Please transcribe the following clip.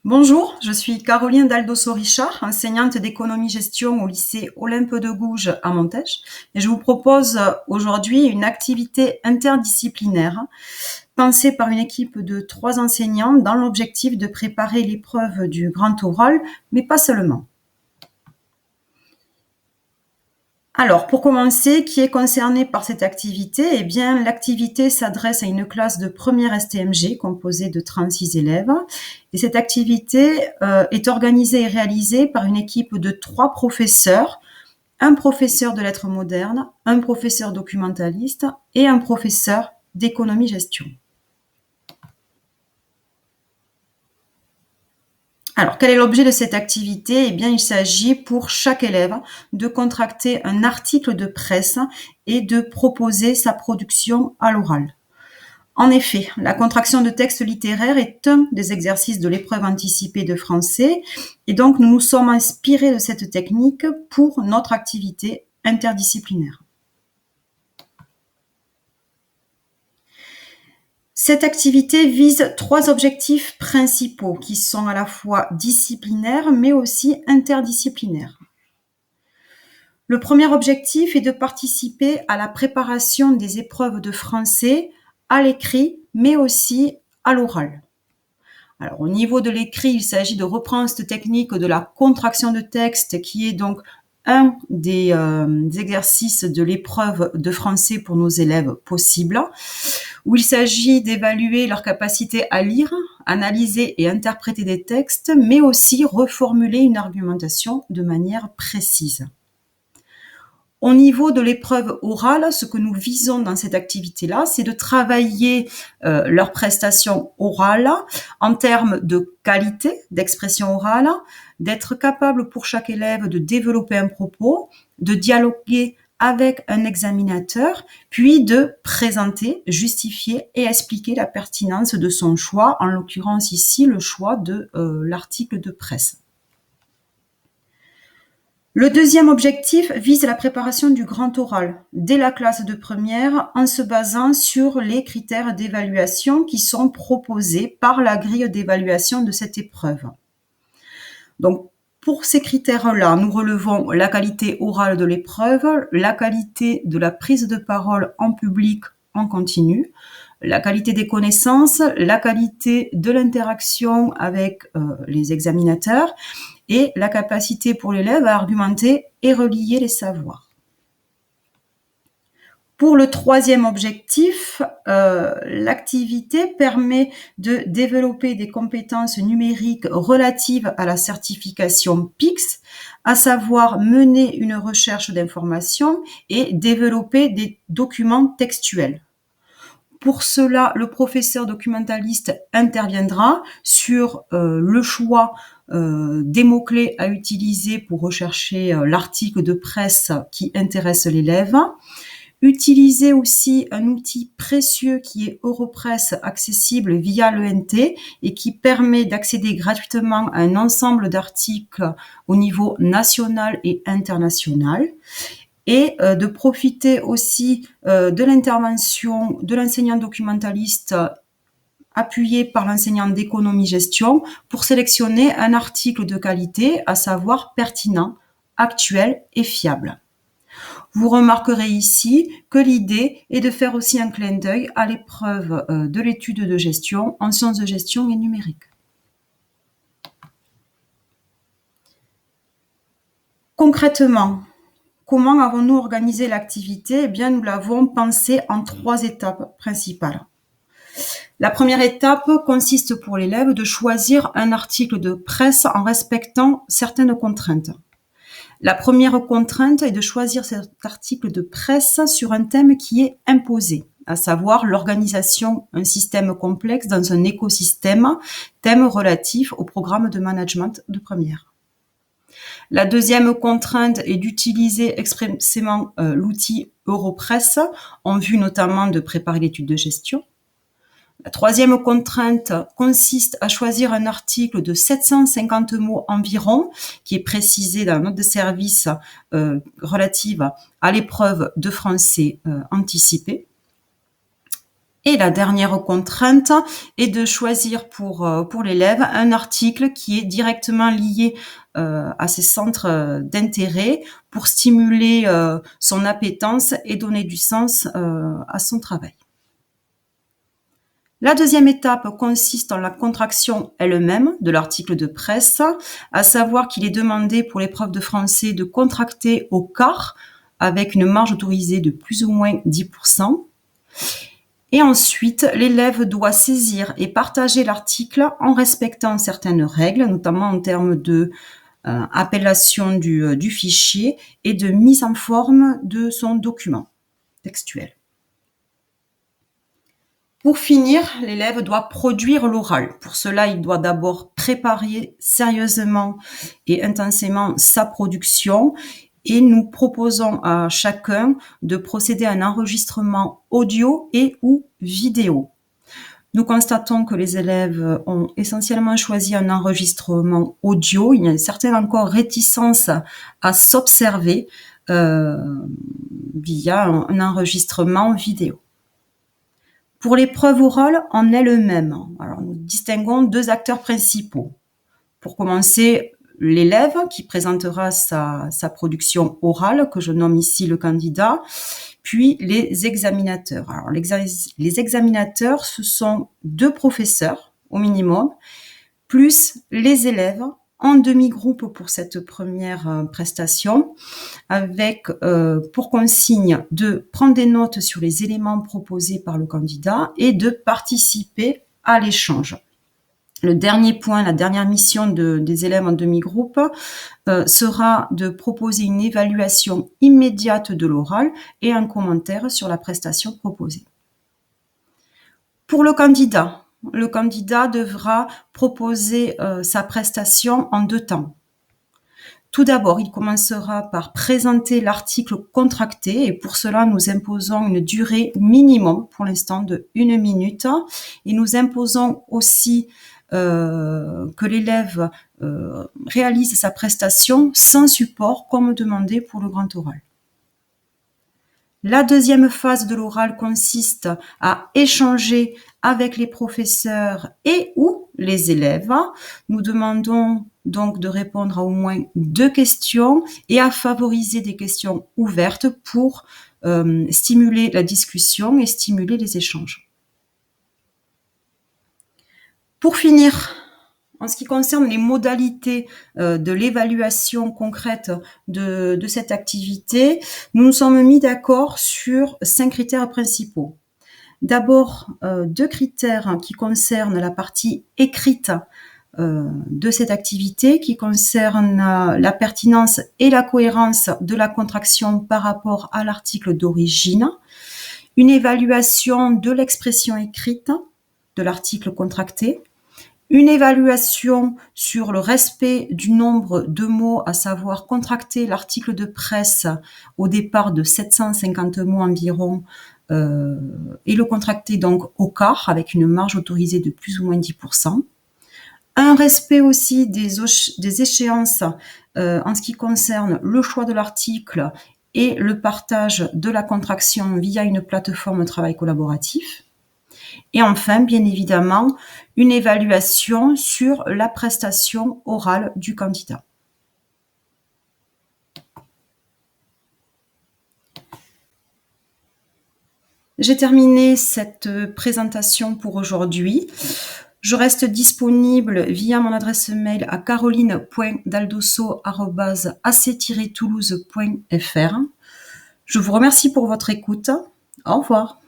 Bonjour, je suis Caroline Daldosso-Richard, enseignante d'économie-gestion au lycée Olympe de Gouges à Montèche. Et je vous propose aujourd'hui une activité interdisciplinaire pensée par une équipe de 3 enseignants dans l'objectif de préparer l'épreuve du grand oral, mais pas seulement. Alors, pour commencer, qui est concerné par cette activité? Eh bien, l'activité s'adresse à une classe de première STMG composée de 36 élèves. Et cette activité est organisée et réalisée par une équipe de 3 professeurs, un professeur de lettres modernes, un professeur documentaliste et un professeur d'économie-gestion. Alors, quel est l'objet de cette activité? Eh bien, il s'agit pour chaque élève de contracter un article de presse et de proposer sa production à l'oral. En effet, la contraction de texte littéraire est un des exercices de l'épreuve anticipée de français et donc nous nous sommes inspirés de cette technique pour notre activité interdisciplinaire. Cette activité vise 3 objectifs principaux qui sont à la fois disciplinaires mais aussi interdisciplinaires. Le premier objectif est de participer à la préparation des épreuves de français à l'écrit mais aussi à l'oral. Alors, au niveau de l'écrit, il s'agit de reprendre cette technique de la contraction de texte qui est donc un des exercices de l'épreuve de français pour nos élèves possible, où il s'agit d'évaluer leur capacité à lire, analyser et interpréter des textes, mais aussi reformuler une argumentation de manière précise. Au niveau de l'épreuve orale, ce que nous visons dans cette activité-là, c'est de travailler leurs prestations orales en termes de qualité d'expression orale, d'être capable pour chaque élève de développer un propos, de dialoguer avec un examinateur, puis de présenter, justifier et expliquer la pertinence de son choix, en l'occurrence ici le choix de l'article de presse. Le deuxième objectif vise la préparation du grand oral dès la classe de première en se basant sur les critères d'évaluation qui sont proposés par la grille d'évaluation de cette épreuve. Donc, pour ces critères-là, nous relevons la qualité orale de l'épreuve, la qualité de la prise de parole en public en continu, la qualité des connaissances, la qualité de l'interaction avec les examinateurs et la capacité pour l'élève à argumenter et relier les savoirs. Pour le troisième objectif, l'activité permet de développer des compétences numériques relatives à la certification PICS, à savoir mener une recherche d'informations et développer des documents textuels. Pour cela, le professeur documentaliste interviendra sur le choix des mots-clés à utiliser pour rechercher l'article de presse qui intéresse l'élève. Utiliser aussi un outil précieux qui est Europress accessible via l'ENT et qui permet d'accéder gratuitement à un ensemble d'articles au niveau national et international. Et de profiter aussi de l'intervention de l'enseignant documentaliste appuyé par l'enseignant d'économie-gestion pour sélectionner un article de qualité, à savoir pertinent, actuel et fiable. Vous remarquerez ici que l'idée est de faire aussi un clin d'œil à l'épreuve de l'étude de gestion en sciences de gestion et numérique. Concrètement, comment avons-nous organisé l'activité? Eh bien, nous l'avons pensée en 3 étapes principales. La première étape consiste pour l'élève de choisir un article de presse en respectant certaines contraintes. La première contrainte est de choisir cet article de presse sur un thème qui est imposé, à savoir l'organisation d'un système complexe dans un écosystème, thème relatif au programme de management de première. La deuxième contrainte est d'utiliser expressément l'outil Europress en vue notamment de préparer l'étude de gestion. La troisième contrainte consiste à choisir un article de 750 mots environ, qui est précisé dans la note de service relative à l'épreuve de français anticipée. Et la dernière contrainte est de choisir pour l'élève un article qui est directement lié à ses centres d'intérêt pour stimuler son appétence et donner du sens à son travail. La deuxième étape consiste en la contraction elle-même de l'article de presse, à savoir qu'il est demandé pour l'épreuve de français de contracter au quart avec une marge autorisée de plus ou moins 10%. Et ensuite, l'élève doit saisir et partager l'article en respectant certaines règles, notamment en termes de appellation du fichier et de mise en forme de son document textuel. Pour finir, l'élève doit produire l'oral. Pour cela, il doit d'abord préparer sérieusement et intensément sa production. Et nous proposons à chacun de procéder à un enregistrement audio et ou vidéo. Nous constatons que les élèves ont essentiellement choisi un enregistrement audio. Il y a une certaine encore réticence à s'observer via un enregistrement vidéo. Pour l'épreuve orale en elle-même, alors nous distinguons deux acteurs principaux. Pour commencer, l'élève qui présentera sa production orale, que je nomme ici le candidat, puis les examinateurs. Alors, les examinateurs, ce sont 2 professeurs au minimum, plus les élèves en demi-groupe pour cette première prestation, avec pour consigne de prendre des notes sur les éléments proposés par le candidat et de participer à l'échange. Le dernier point, la dernière mission des élèves en demi-groupe sera de proposer une évaluation immédiate de l'oral et un commentaire sur la prestation proposée. Pour le candidat devra proposer sa prestation en 2 temps. Tout d'abord, il commencera par présenter l'article contracté et pour cela, nous imposons une durée minimum pour l'instant de 1 minute et nous imposons aussi que l'élève réalise sa prestation sans support comme demandé pour le grand oral. La deuxième phase de l'oral consiste à échanger avec les professeurs et ou les élèves. Nous demandons donc de répondre à au moins 2 questions et à favoriser des questions ouvertes pour stimuler la discussion et stimuler les échanges. Pour finir, en ce qui concerne les modalités de l'évaluation concrète de cette activité, nous nous sommes mis d'accord sur 5 critères principaux. D'abord, 2 critères qui concernent la partie écrite de cette activité, qui concernent la pertinence et la cohérence de la contraction par rapport à l'article d'origine, une évaluation de l'expression écrite de l'article contracté, une évaluation sur le respect du nombre de mots, à savoir contracter l'article de presse au départ de 750 mots environ et le contracter donc au quart avec une marge autorisée de plus ou moins 10%. Un respect aussi des échéances en ce qui concerne le choix de l'article et le partage de la contraction via une plateforme de travail collaboratif. Et enfin, bien évidemment, une évaluation sur la prestation orale du candidat. J'ai terminé cette présentation pour aujourd'hui. Je reste disponible via mon adresse mail à caroline.daldosso@ac-toulouse.fr. Je vous remercie pour votre écoute. Au revoir.